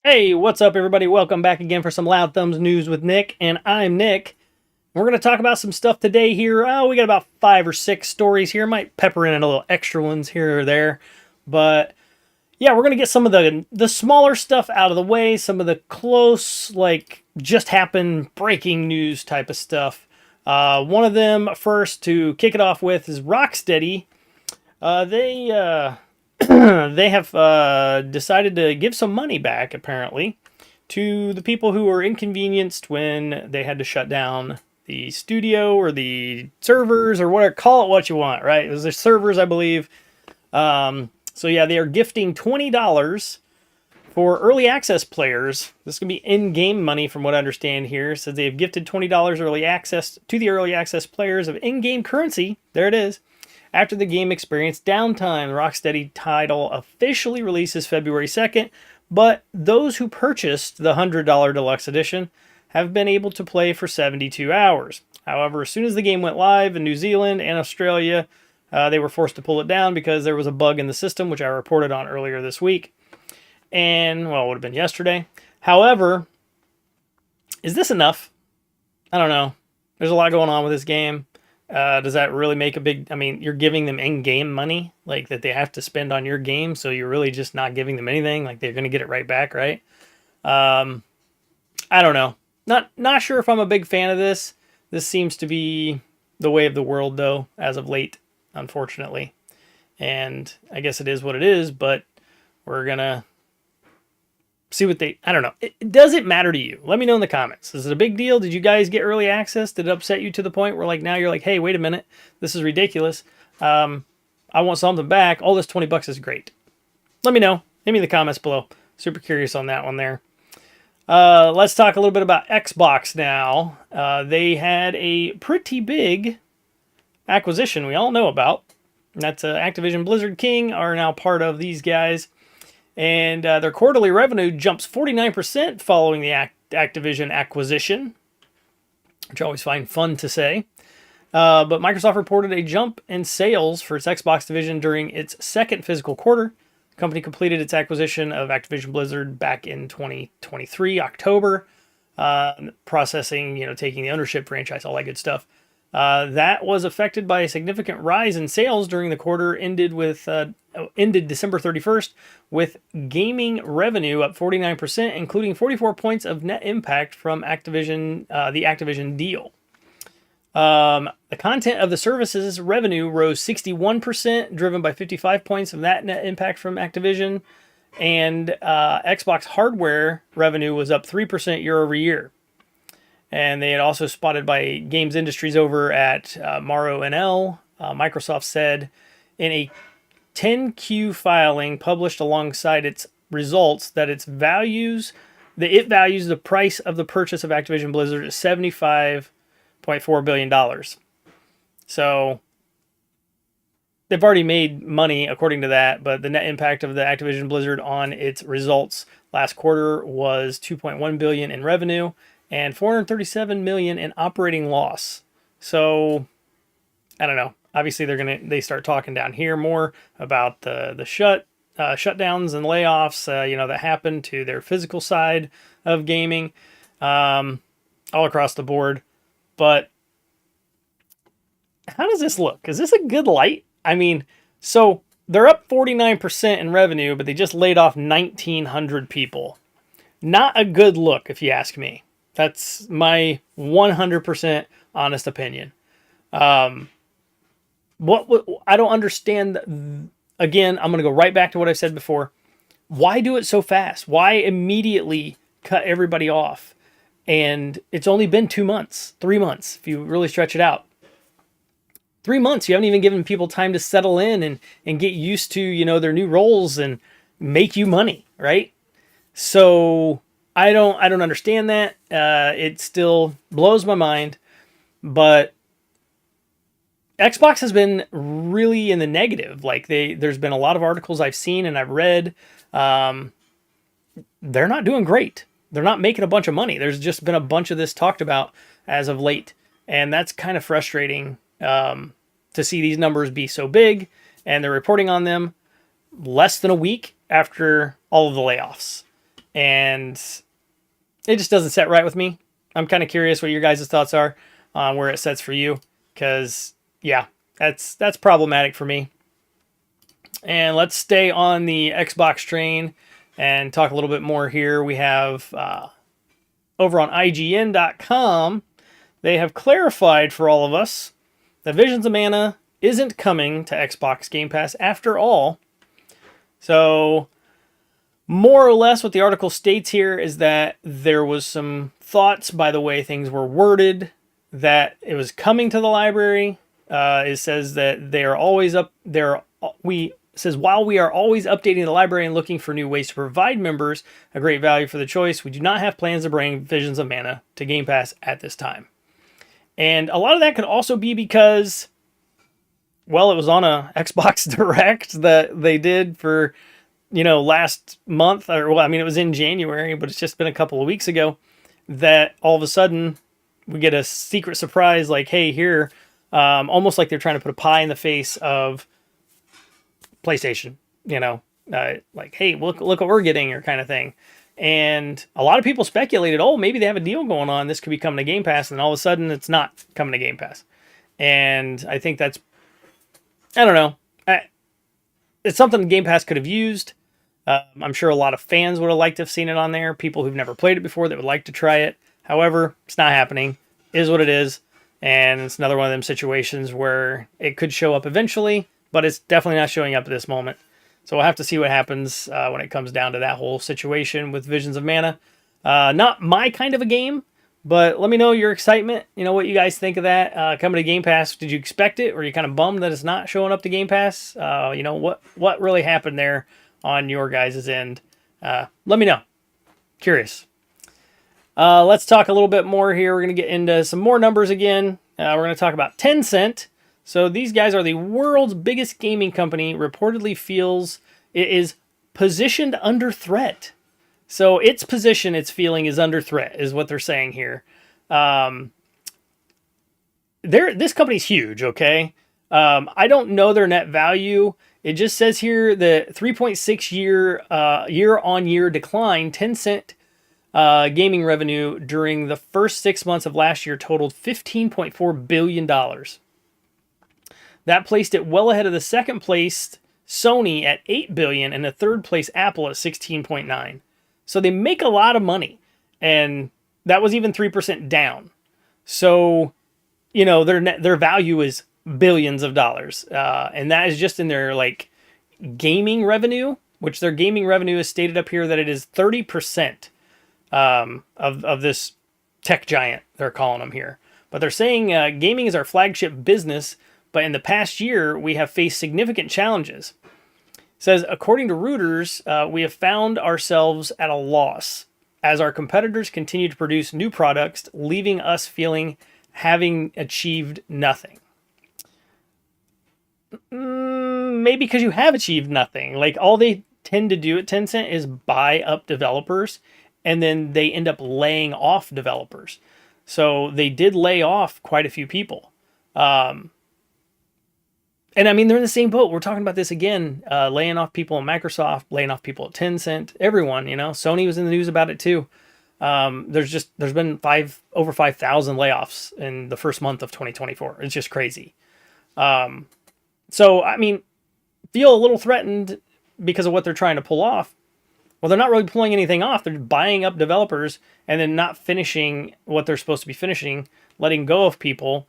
Hey, what's up, everybody? Welcome back again for some Loud Thumbs news with Nick, and I'm Nick. We're going to talk about some stuff today here. We got about 5 or 6 stories here. Might pepper in a little extra ones here or there, but yeah, we're going to get some of the smaller stuff out of the way, some of the close, like just happened breaking news type of stuff. One of them first to kick it off with is Rocksteady. They they have decided to give some money back, apparently, to the people who were inconvenienced when they had to shut down the studio or the servers or whatever. Call it what you want, right? It was their servers, I believe. So yeah, they are gifting $20 for early access players. This can be in-game money, from what I understand here. It says they have gifted $20 early access to the early access players of in-game currency. There it is. After the game experienced downtime, the Rocksteady title officially releases February 2nd, but those who purchased the $100 Deluxe Edition have been able to play for 72 hours. However, as soon as the game went live in New Zealand and Australia, they were forced to pull it down because there was a bug in the system, which I reported on earlier this week. And, well, it would have been yesterday. However, is this enough? I don't know. There's a lot going on with this game. Does that really make a big... I mean, you're giving them in-game money, like, that they have to spend on your game, so you're really just not giving them anything. Like, they're going to get it right back, right? I don't know. Not sure if I'm a big fan of this. This seems to be the way of the world, though, as of late, unfortunately. And I guess it is what it is, but we're going to see what they... I don't know. Does it matter to you? Let me know in the comments. Is it a big deal? Did you guys get early access? Did it upset you to the point where, like, now you're like, hey, wait a minute. This is ridiculous. I want something back. All this $20 is great. Let me know. Leave me in the comments below. Super curious on that one there. Let's talk a little bit about Xbox now. They had a pretty big acquisition we all know about. That's Activision Blizzard King are now part of these guys. And their quarterly revenue jumps 49% following the Activision acquisition, which I always find fun to say. But Microsoft reported a jump in sales for its Xbox division during its second fiscal quarter. The company completed its acquisition of Activision Blizzard back in 2023, October, processing, taking the ownership franchise, all that good stuff. That was affected by a significant rise in sales during the quarter ended December 31st, with gaming revenue up 49%, including 44 points of net impact from Activision, the Activision deal. The content of the services revenue rose 61%, driven by 55 points of that net impact from Activision, and Xbox hardware revenue was up 3% year over year. And they had also spotted by Games Industries over at Morrow NL. Microsoft said in a 10Q filing published alongside its results that it values the price of the purchase of Activision Blizzard at $75.4 billion. So they've already made money according to that, but the net impact of the Activision Blizzard on its results last quarter was $2.1 billion in revenue and $437 million in operating loss. So I don't know. Obviously, they start talking down here more about the shutdowns and layoffs, that happened to their physical side of gaming, all across the board. But how does this look? Is this a good light? I mean, so they're up 49% in revenue, but they just laid off 1,900 people. Not a good look, if you ask me. That's my 100% honest opinion. I don't understand. Again, I'm going to go right back to what I said before. Why do it so fast? Why immediately cut everybody off? And it's only been 2 months, 3 months, if you really stretch it out. 3 months, you haven't even given people time to settle in and get used to, their new roles and make you money, right? So I don't understand that. It still blows my mind, but Xbox has been really in the negative. Like there's been a lot of articles I've seen and I've read. They're not doing great. They're not making a bunch of money. There's just been a bunch of this talked about as of late, and that's kind of frustrating to see these numbers be so big, and they're reporting on them less than a week after all of the layoffs. and it just doesn't set right with me. I'm kind of curious what your guys' thoughts are on where it sets for you, because yeah, that's problematic for me. And let's stay on the Xbox train and talk a little bit more here. We have over on IGN.com, they have clarified for all of us that Visions of Mana isn't coming to Xbox Game Pass after all. So, more or less what the article states here is that there was some thoughts by the way things were worded that it was coming to the library. It says that they are always up there. Says, while we are always updating the library and looking for new ways to provide members a great value for the choice, we do not have plans to bring Visions of Mana to Game Pass at this time. And a lot of that could also be because, well, it was on a Xbox Direct that they did for, last month, or well, I mean, it was in January, but it's just been a couple of weeks ago that all of a sudden we get a secret surprise like, hey, here, almost like they're trying to put a pie in the face of PlayStation, like, hey, look what we're getting, or kind of thing. And a lot of people speculated, oh, maybe they have a deal going on. This could be coming to Game Pass, and all of a sudden it's not coming to Game Pass. And I think that's, I don't know. It's something Game Pass could have used. I'm sure a lot of fans would have liked to have seen it on there. People who've never played it before that would like to try it. However, it's not happening. It is what it is. And it's another one of them situations where it could show up eventually, but it's definitely not showing up at this moment. So we'll have to see what happens when it comes down to that whole situation with Visions of Mana. Not my kind of a game, but let me know your excitement. What you guys think of that coming to Game Pass. Did you expect it, or are you kind of bummed that it's not showing up to Game Pass? What really happened there on your guys' end? Let me know. Curious. Let's talk a little bit more here. We're going to get into some more numbers again. We're going to talk about Tencent. So these guys are the world's biggest gaming company, reportedly feels it is positioned under threat. So its position, its feeling is under threat, is what they're saying here. This company's huge, okay? I don't know their net value. It just says here the 3.6 year-on-year decline, Tencent gaming revenue during the first 6 months of last year totaled $15.4 billion. That placed it well ahead of the second place Sony at $8 billion and the third place Apple at $16.9. So they make a lot of money, and that was even 3% down. So, their value is billions of dollars, and that is just in their gaming revenue, which their gaming revenue is stated up here that it is 30% of this tech giant, they're calling them here. But they're saying gaming is our flagship business, but in the past year, we have faced significant challenges. It says, according to Reuters, we have found ourselves at a loss as our competitors continue to produce new products, leaving us feeling having achieved nothing. Maybe because you have achieved nothing. All they tend to do at Tencent is buy up developers, and then they end up laying off developers. So they did lay off quite a few people. And I mean, they're in the same boat. We're talking about this again, laying off people at Microsoft, laying off people at Tencent, everyone, Sony was in the news about it too. There's been over 5,000 layoffs in the first month of 2024. It's just crazy. So, I mean, feel a little threatened because of what they're trying to pull off. Well, they're not really pulling anything off. They're buying up developers and then not finishing what they're supposed to be finishing, letting go of people,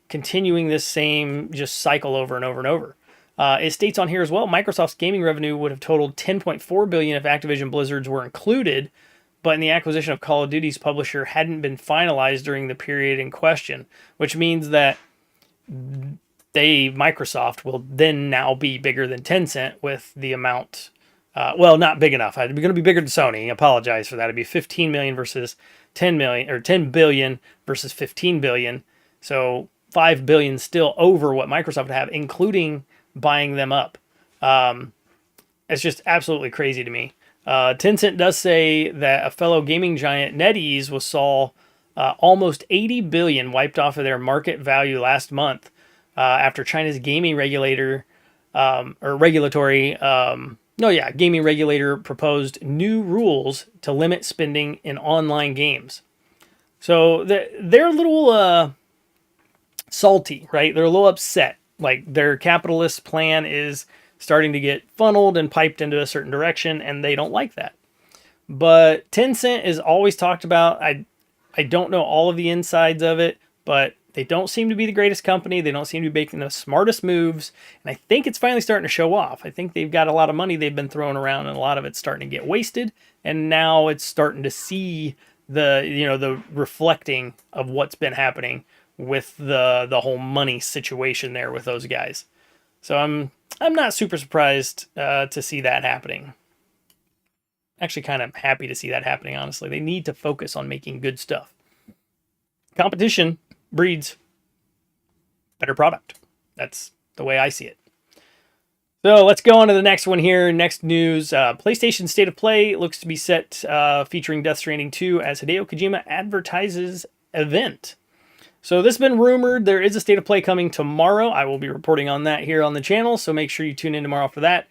continuing this same just cycle over and over and over. It states on here as well, Microsoft's gaming revenue would have totaled $10.4 billion if Activision Blizzard's were included, but in the acquisition of Call of Duty's publisher hadn't been finalized during the period in question, which means that Microsoft will then now be bigger than Tencent with the amount, not big enough. It's going to be bigger than Sony. I apologize for that. It'd be 15 million versus 10 million, or 10 billion versus 15 billion. So 5 billion still over what Microsoft would have, including buying them up. It's just absolutely crazy to me. Tencent does say that a fellow gaming giant, NetEase, saw almost 80 billion wiped off of their market value last month after China's gaming regulatory No, yeah, gaming regulator proposed new rules to limit spending in online games. So they're a little salty, right? They're a little upset. Like their capitalist plan is starting to get funneled and piped into a certain direction, and they don't like that. But Tencent is always talked about. I don't know all of the insides of it, but they don't seem to be the greatest company. They don't seem to be making the smartest moves. And I think it's finally starting to show off. I think they've got a lot of money they've been throwing around, and a lot of it's starting to get wasted. And now it's starting to see the reflecting of what's been happening with the whole money situation there with those guys. So I'm not super surprised to see that happening. Actually, kind of happy to see that happening. Honestly, they need to focus on making good stuff. Competition breeds better product. That's the way I see it. So let's go on to the next one here. Next news, PlayStation State of Play looks to be set featuring Death Stranding 2 as Hideo Kojima advertises event. So this has been rumored. There is a State of Play coming tomorrow. I will be reporting on that here on the channel, so make sure you tune in tomorrow for that.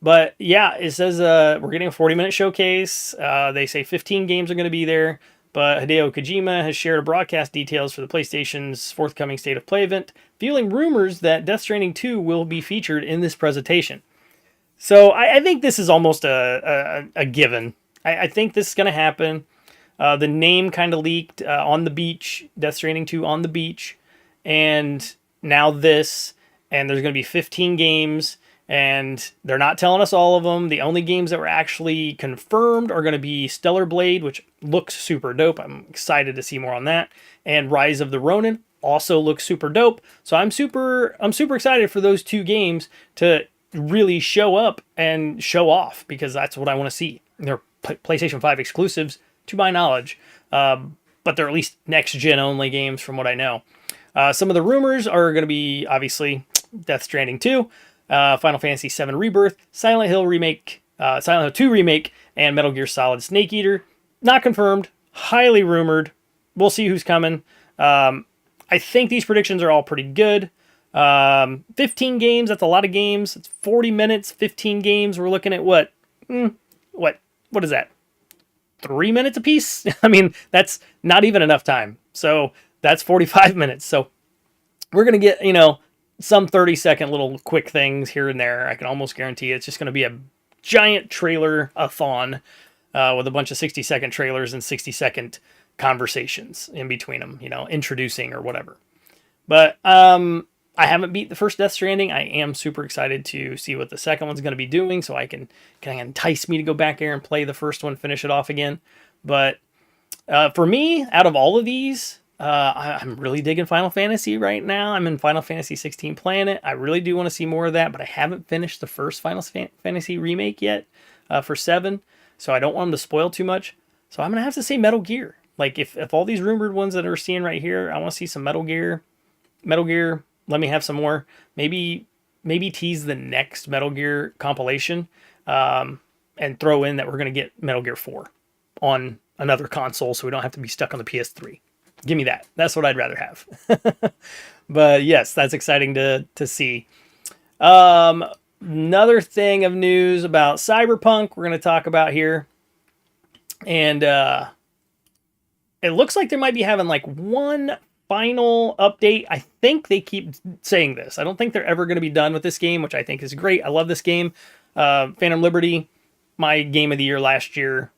But yeah, it says we're getting a 40-minute showcase. They say 15 games are going to be there. But Hideo Kojima has shared broadcast details for the PlayStation's forthcoming State of Play event, fueling rumors that Death Stranding 2 will be featured in this presentation. So I think this is almost a given. I think this is going to happen. The name kind of leaked on the beach, Death Stranding 2 on the beach, and now this, and there's going to be 15 games. And they're not telling us all of them. The only games that were actually confirmed are going to be Stellar Blade, which looks super dope. I'm excited to see more on that. And Rise of the Ronin also looks super dope. So I'm super excited for those two games to really show up and show off, because that's what I want to see. They're PlayStation 5 exclusives, to my knowledge, but they're at least next-gen only games from what I know. Some of the rumors are going to be, obviously, Death Stranding 2, Final Fantasy VII Rebirth, Silent Hill 2 Remake, and Metal Gear Solid Snake Eater. Not confirmed, highly rumored. We'll see who's coming. I think these predictions are all pretty good. 15 games, that's a lot of games. It's 40 minutes, 15 games. We're looking at what? What is that? 3 minutes apiece? I mean, that's not even enough time. So that's 45 minutes. So we're going to get, some 30-second little quick things here and there. I can almost guarantee it's just going to be a giant trailer-a-thon with a bunch of 60-second trailers and 60-second conversations in between them, introducing or whatever. But I haven't beat the first Death Stranding. I am super excited to see what the second one's going to be doing, so I can entice me to go back there and play the first one, finish it off again. But for me, out of all of these, I'm really digging Final Fantasy right now. I'm in Final Fantasy 16 playing it. I really do want to see more of that, but I haven't finished the first Final Fantasy remake yet for 7, so I don't want them to spoil too much. So I'm going to have to say Metal Gear. Like, if all these rumored ones that we're seeing right here, I want to see some Metal Gear. Metal Gear, let me have some more. Maybe tease the next Metal Gear compilation and throw in that we're going to get Metal Gear 4 on another console so we don't have to be stuck on the PS3. Give me that. That's what I'd rather have. But yes, that's exciting to see. Another thing of news about Cyberpunk we're going to talk about here. And it looks like they might be having like one final update. I think they keep saying this. I don't think they're ever going to be done with this game, which I think is great. I love this game. Phantom Liberty, my game of the year last year.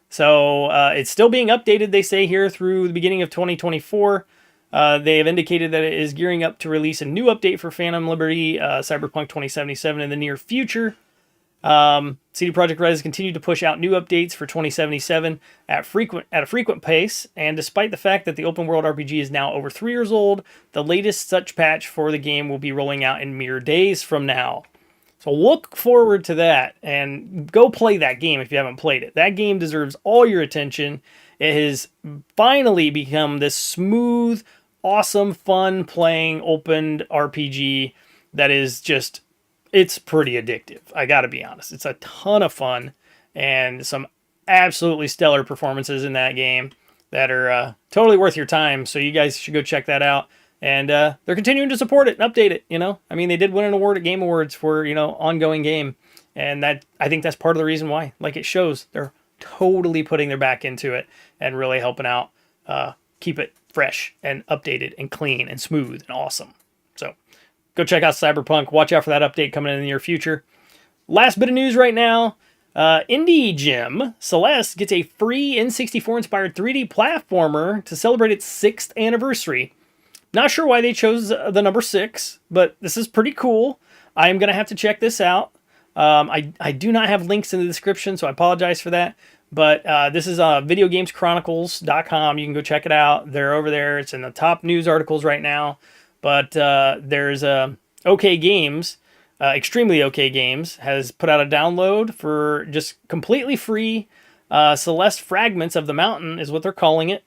So it's still being updated, they say here, through the beginning of 2024. They have indicated that it is gearing up to release a new update for Phantom Liberty, Cyberpunk 2077 in the near future. CD Projekt Red has continued to push out new updates for 2077 at a frequent pace, and despite the fact that the open world RPG is now over 3 years old, the latest such patch for the game will be rolling out in mere days from now. So look forward to that, and go play that game if you haven't played it. That game deserves all your attention. It has finally become this smooth, awesome, fun playing open RPG that is just, it's pretty addictive. I gotta be honest. It's a ton of fun and some absolutely stellar performances in that game that are totally worth your time. So you guys should go check that out. And they're continuing to support it and update it, you know? I mean, they did win an award at Game Awards for, you know, ongoing game. And that, I think that's part of the reason why. Like, it shows they're totally putting their back into it and really helping out keep it fresh and updated and clean and smooth and awesome. So go check out Cyberpunk. Watch out for that update coming in the near future. Last bit of news right now. Indie Gem Celeste gets a free N64 inspired 3D platformer to celebrate its 6th anniversary. Not sure why they chose the number 6, but this is pretty cool. I am going to have to check this out. I do not have links in the description, so I apologize for that. But this is videogameschronicles.com. You can go check it out. They're over there. It's in the top news articles right now. But there's OK Games, Extremely OK Games, has put out a download for just completely free. Celeste Fragments of the Mountain is what they're calling it.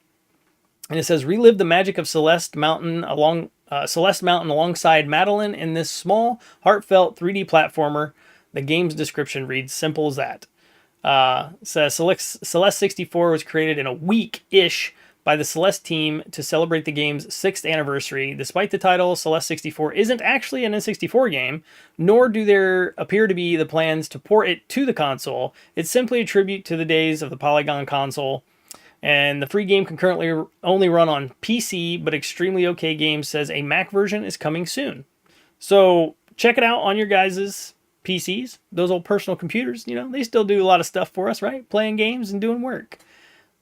And it says, relive the magic of Celeste Mountain alongside Madeline in this small, heartfelt 3D platformer. The game's description reads, simple as that. Says Celeste 64 was created in a week-ish by the Celeste team to celebrate the game's 6th anniversary. Despite the title, Celeste 64 isn't actually an N64 game, nor do there appear to be the plans to port it to the console. It's simply a tribute to the days of the Polygon console. And the free game can currently only run on PC, but Extremely OK Games says a Mac version is coming soon. So check it out on your guys' PCs, those old personal computers. You know, they still do a lot of stuff for us, right? Playing games and doing work.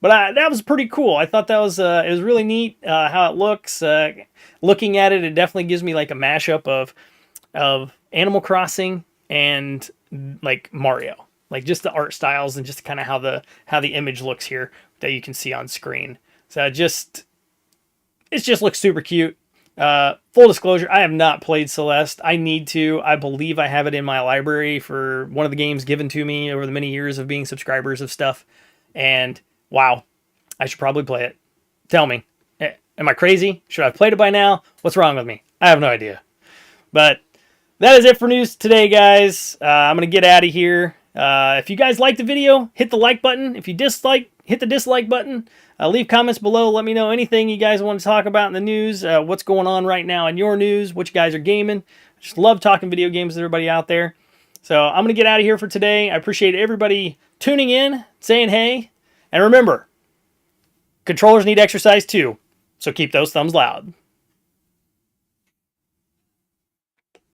But that was pretty cool. I thought that was it was really neat how it looks. Looking at it, it definitely gives me like a mashup of Animal Crossing and like Mario. Like just the art styles and just kind of how the image looks here that you can see on screen. So it just looks super cute. Full disclosure, I have not played Celeste. I need to. I believe I have it in my library for one of the games given to me over the many years of being subscribers of stuff. And wow, I should probably play it. Tell me, am I crazy? Should I have played it by now? What's wrong with me? I have no idea. But that is it for news today, guys. I'm going to get out of here. If you guys like the video, hit the like button. If you dislike, hit the dislike button. Leave comments below. Let me know anything you guys want to talk about in the news. What's going on right now in your news. What you guys are gaming. I just love talking video games with everybody out there. So I'm going to get out of here for today. I appreciate everybody tuning in, saying hey. And remember, controllers need exercise too. So keep those thumbs loud.